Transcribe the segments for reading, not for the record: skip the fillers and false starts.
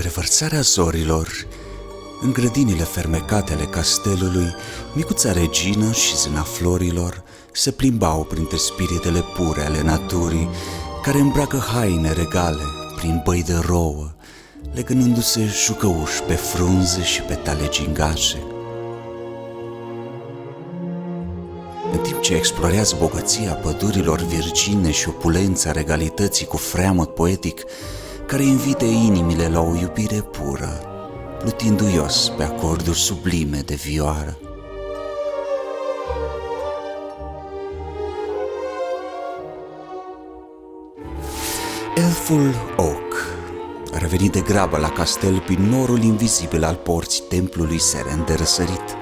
revărsarea zorilor, în grădinile fermecate ale castelului, micuța regină și zâna florilor se plimbau printre spiritele pure ale naturii, care îmbracă haine regale prin băi de rouă, legănându-se jucăuși pe frunze și petale gingașe. În timp ce explorează bogăția pădurilor virgine și opulența regalității cu freamăt poetic, care invite inimile la o iubire pură, plutindu-ios pe acorduri sublime de vioară. Elful Oak a revenit de grabă la castel prin norul invizibil al porții templului Seren de Răsărit.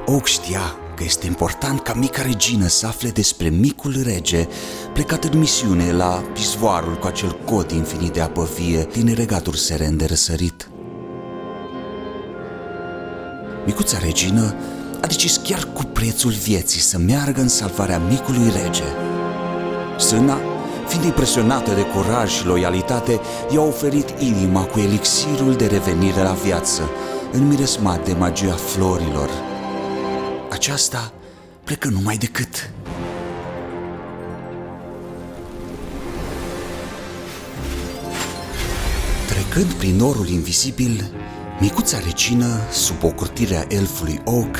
Oak știa că este important ca mica regină să afle despre micul rege plecat în misiune la izvoarul cu acel cod infinit de apă vie din regatul Seren de Răsărit. Micuța regină a decis chiar cu prețul vieții să meargă în salvarea micului rege. Sâna, fiind impresionată de curaj și loialitate, i-a oferit inima cu elixirul de revenire la viață, înmiresmat de magia florilor. Aceasta plecă numai decât. Trecând prin norul invizibil, micuța regină, sub ocrotirea elfului Oak,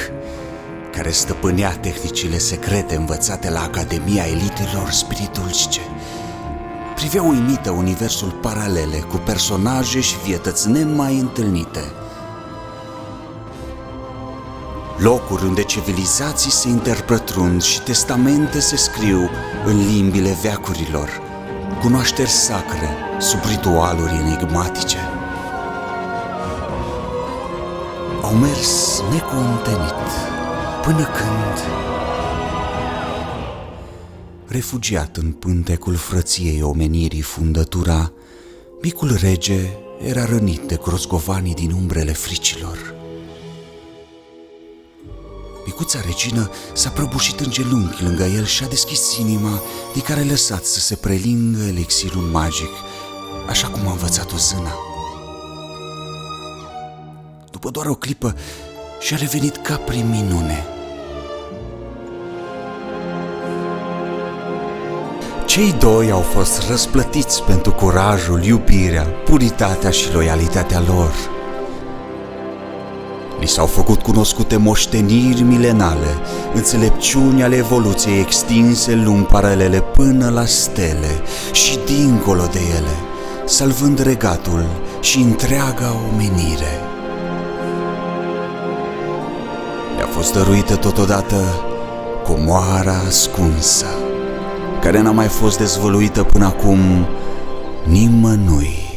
care stăpânea tehnicile secrete învățate la Academia Elitelor Spiritulce, privea uimită universul paralele cu personaje și vietăți nemai întâlnite. Locuri unde civilizații se interpătrund și testamente se scriu în limbile veacurilor, cunoașteri sacre sub ritualuri enigmatice. Au mers necontenit până când, refugiat în pântecul frăției omenirii fundătura, micul rege era rănit de grozgovanii din umbrele fricilor. Micuța regină s-a prăbușit în genunchi lângă el și a deschis inima, din care a lăsat să se prelingă elixirul magic, așa cum a învățat-o zâna. După doar o clipă și-a revenit ca prin minune. Cei doi au fost răsplătiți pentru curajul, iubirea, puritatea și loialitatea lor. Li s-au făcut cunoscute moșteniri milenale, înțelepciuni ale evoluției extinse lung paralele până la stele și dincolo de ele, salvând regatul și întreaga omenire. Le-a fost dăruită totodată comoara ascunsă, care n-a mai fost dezvăluită până acum nimănui.